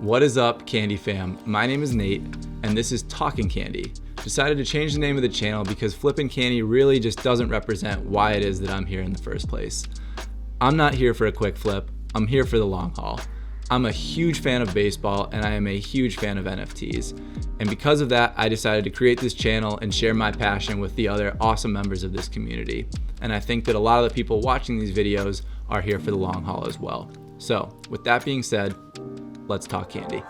What is up, Candy fam? My name is Nate, and this is Talking Candy. Decided to change the name of the channel because flipping candy really just doesn't represent why it is that I'm here in the first place. I'm not here for a quick flip, I'm here for the long haul. I'm a huge fan of baseball, and I am a huge fan of NFTs. And because of that, I decided to create this channel and share my passion with the other awesome members of this community. And I think that a lot of the people watching these videos are here for the long haul as well. So, with that being said, let's talk candy.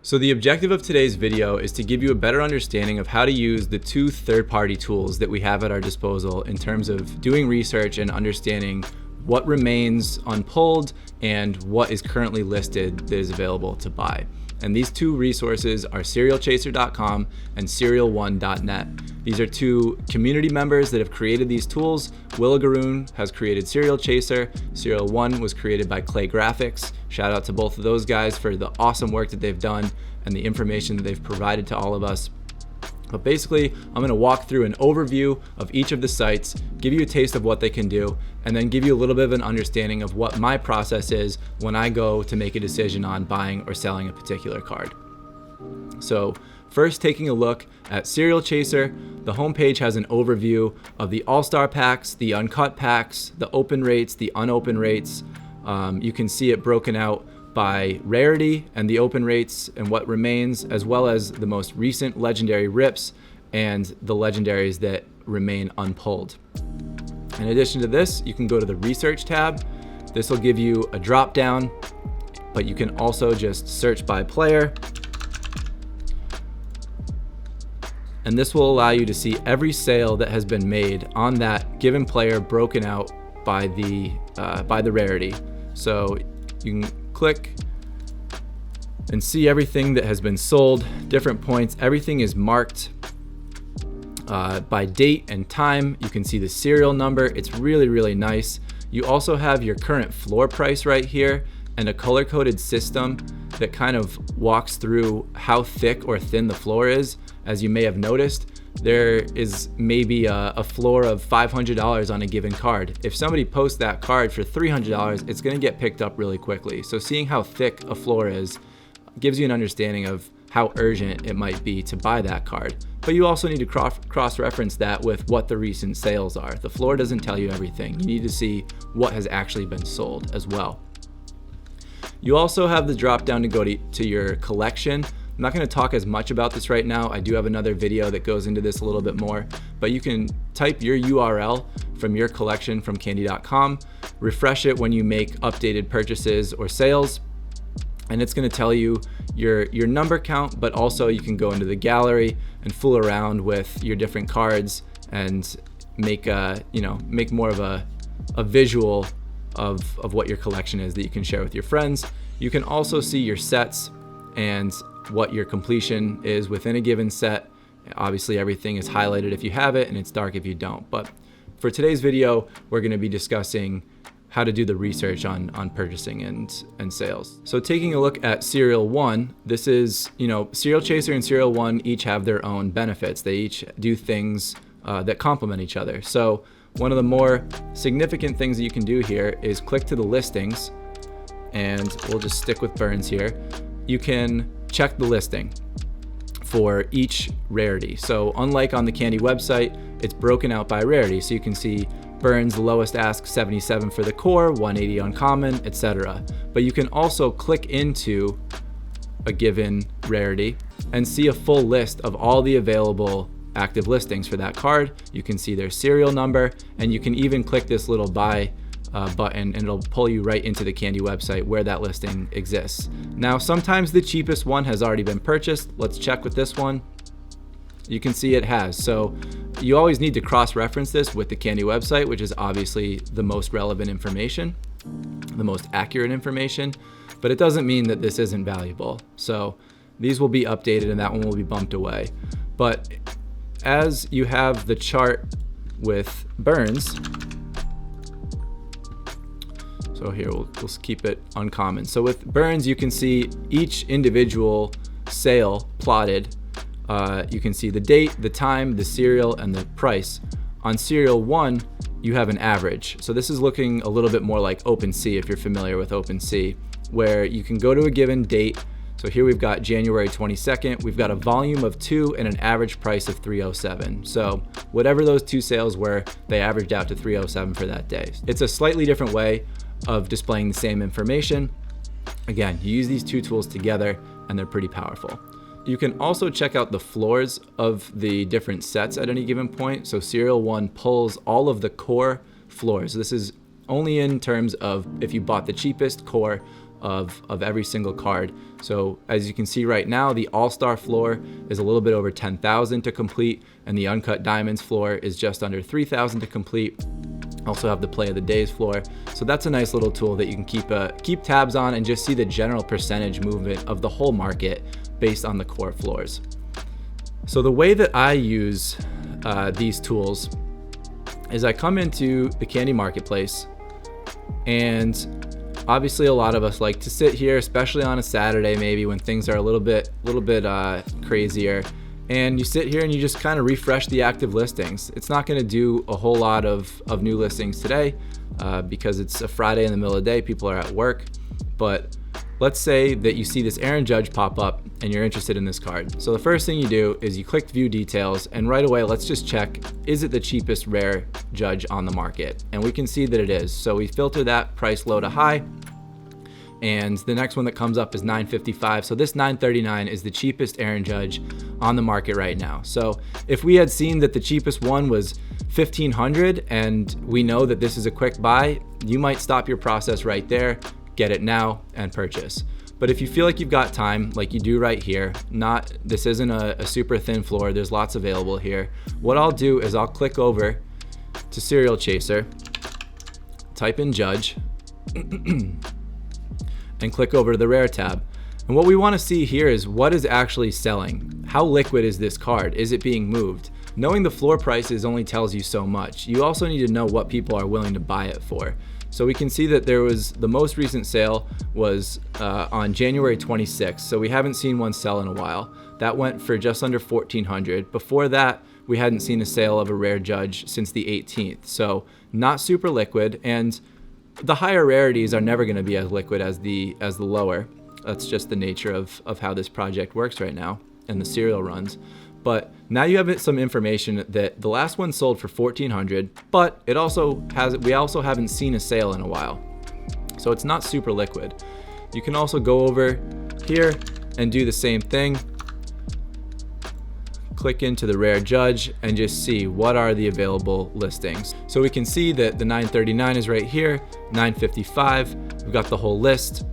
So the objective of today's video is to give you a better understanding of how to use the two third-party tools that we have at our disposal in terms of doing research and understanding what remains unpulled and what is currently listed that is available to buy. And these two resources are serialchaser.com and serial1.net. These are two community members that have created these tools. Willa Garoon has created Serial Chaser. Serial One was created by Clay Graphics. Shout out to both of those guys for the awesome work that they've done and the information that they've provided to all of us. But basically, I'm going to walk through an overview of each of the sites, give you a taste of what they can do, and then give you a little bit of an understanding of what my process is when I go to make a decision on buying or selling a particular card. So first, taking a look at Serial Chaser, the homepage has an overview of the all-star packs, the uncut packs, the open rates, the unopened rates. You can see it broken out by rarity and the open rates and what remains, as well as the most recent legendary rips and the legendaries that remain unpulled. In addition to this, you can go to the research tab. This will give you a drop down, but you can also just search by player. And this will allow you to see every sale that has been made on that given player broken out by the rarity. So you can click and see everything that has been sold, different points. Everything is marked by date and time. You can see the serial number. It's really, really nice. You also have your current floor price right here and a color-coded system that kind of walks through how thick or thin the floor is. As you may have noticed, there is maybe a floor of $500 on a given card. If somebody posts that card for $300, it's going to get picked up really quickly. So seeing how thick a floor is gives you an understanding of how urgent it might be to buy that card. But you also need to cross-reference that with what the recent sales are. The floor doesn't tell you everything. You need to see what has actually been sold as well. You also have the drop down to go to your collection. I'm not going to talk as much about this right now. I do have another video that goes into this a little bit more, but you can type your URL from your collection from candy.com, refresh it when you make updated purchases or sales, and it's going to tell you your number count, but also you can go into the gallery and fool around with your different cards and make more of a visual of what your collection is that you can share with your friends. You can also see your sets and what your completion is within a given set. Obviously everything is highlighted if you have it and it's dark if you don't. But for today's video, we're going to be discussing how to do the research on purchasing and sales. So taking a look at Serial One, this is, Serial Chaser and Serial One each have their own benefits. They each do things that complement each other. So one of the more significant things that you can do here is click to the listings, and we'll just stick with Burns here. You can check the listing for each rarity. So unlike on the Candy website, it's broken out by rarity. So you can see Burns, the lowest ask, 77 for the core, 180 uncommon, etc. But you can also click into a given rarity and see a full list of all the available active listings for that card. You can see their serial number, and you can even click this little buy button and it'll pull you right into the Candy website where that listing exists. Now, sometimes the cheapest one has already been purchased. Let's check with this one. You can see it has. So you always need to cross-reference this with the Candy website, which is obviously the most relevant information, the most accurate information, but it doesn't mean that this isn't valuable. So these will be updated and that one will be bumped away. But as you have the chart with Burns, so here we'll keep it uncommon. So with Burns, you can see each individual sale plotted you can see the date, the time, the serial, and the price. On serial 1, you have an average. So this is looking a little bit more like OpenSea, if you're familiar with OpenSea, where you can go to a given date. So here we've got January 22nd, we've got a volume of 2 and an average price of 307. So whatever those 2 sales were, they averaged out to 307 for that day. It's a slightly different way of displaying the same information. Again, you use these 2 tools together and they're pretty powerful. You can also check out the floors of the different sets at any given point. So serial 1 pulls all of the core floors. This is only in terms of if you bought the cheapest core of every single card. So as you can see right now, the All-Star floor is a little bit over 10,000 to complete, and the Uncut Diamonds floor is just under 3,000 to complete. Also have the Play of the Days floor. So that's a nice little tool that you can keep tabs on and just see the general percentage movement of the whole market based on the core floors. So the way that I use these tools is I come into the Candy Marketplace, and obviously a lot of us like to sit here, especially on a Saturday maybe when things are a little bit crazier, and you sit here and you just kind of refresh the active listings. It's not going to do a whole lot of new listings today because it's a Friday in the middle of the day, people are at work. But let's say that you see this Aaron Judge pop up and you're interested in this card. So the first thing you do is you click view details, and right away let's just check, is it the cheapest rare Judge on the market? And we can see that it is. So we filter that price low to high, and the next one that comes up is $955. So this $939 is the cheapest Aaron Judge on the market right now. So if we had seen that the cheapest one was $1,500 and we know that this is a quick buy, you might stop your process right there, get it now, and purchase. But if you feel like you've got time, like you do right here, this isn't a super thin floor, there's lots available here. What I'll do is I'll click over to Serial Chaser, type in Judge, and click over to the Rare tab. And what we want to see here is what is actually selling. How liquid is this card? Is it being moved? Knowing the floor prices only tells you so much. You also need to know what people are willing to buy it for. So we can see that the most recent sale was on January 26th. So we haven't seen one sell in a while. That went for just under $1,400. Before that, we hadn't seen a sale of a Rare Judge since the 18th. So not super liquid, and the higher rarities are never going to be as liquid as the lower. That's just the nature of how this project works right now and the serial runs. But now you have some information that the last one sold for $1,400, but we also haven't seen a sale in a while. So it's not super liquid. You can also go over here and do the same thing. Click into the Rare Judge and just see what are the available listings. So we can see that the $939 is right here, $955. We've got the whole list.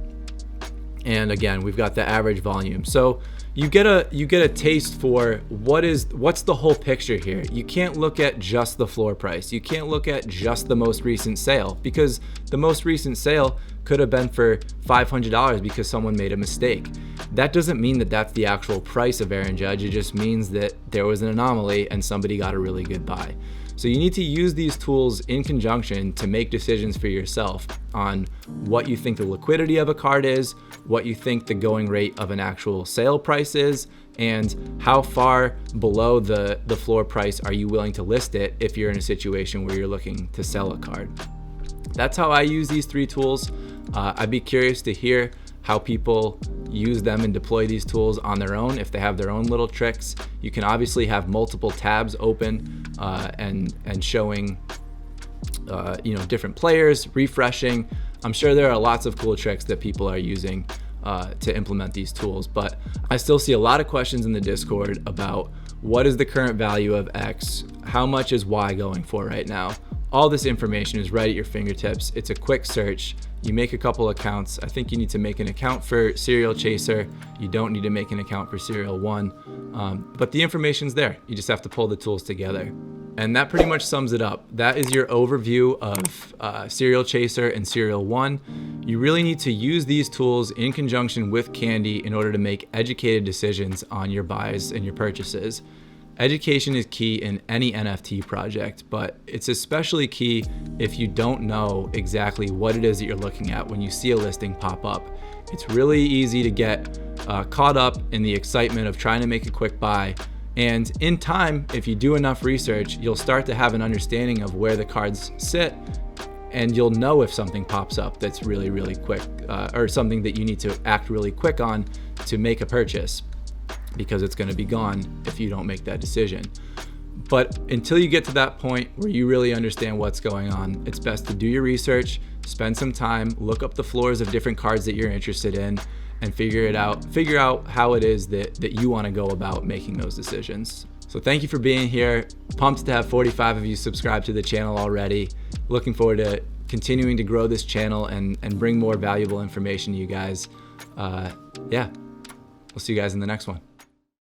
And again, we've got the average volume. So you get a taste for what's the whole picture here. You can't look at just the floor price. You can't look at just the most recent sale, because the most recent sale could have been for $500 because someone made a mistake. That doesn't mean that that's the actual price of Aaron Judge. It just means that there was an anomaly and somebody got a really good buy. So you need to use these tools in conjunction to make decisions for yourself on what you think the liquidity of a card is, what you think the going rate of an actual sale price is, and how far below the floor price are you willing to list it if you're in a situation where you're looking to sell a card. That's how I use these 3 tools. I'd be curious to hear how people use them and deploy these tools on their own, if they have their own little tricks. You can obviously have multiple tabs open and showing different players, refreshing. I'm sure there are lots of cool tricks that people are using to implement these tools, but I still see a lot of questions in the Discord about what is the current value of X, how much is Y going for right now. All this information is right at your fingertips. It's a quick search. You make a couple accounts. I think you need to make an account for Serial Chaser. You don't need to make an account for Serial 1, but the information's there. You just have to pull the tools together. And that pretty much sums it up. That is your overview of Serial Chaser and Serial 1. You really need to use these tools in conjunction with Candy in order to make educated decisions on your buys and your purchases. Education is key in any NFT project, but it's especially key if you don't know exactly what it is that you're looking at when you see a listing pop up. It's really easy to get caught up in the excitement of trying to make a quick buy. And in time, if you do enough research, you'll start to have an understanding of where the cards sit, and you'll know if something pops up that's really, really quick, or something that you need to act really quick on to make a purchase, because it's going to be gone if you don't make that decision. But until you get to that point where you really understand what's going on, it's best to do your research, spend some time, look up the floors of different cards that you're interested in, and figure out how it is that you want to go about making those decisions. So thank you for being here. Pumped to have 45 of you subscribe to the channel already. Looking forward to continuing to grow this channel and bring more valuable information to you guys. Yeah, we'll see you guys in the next one.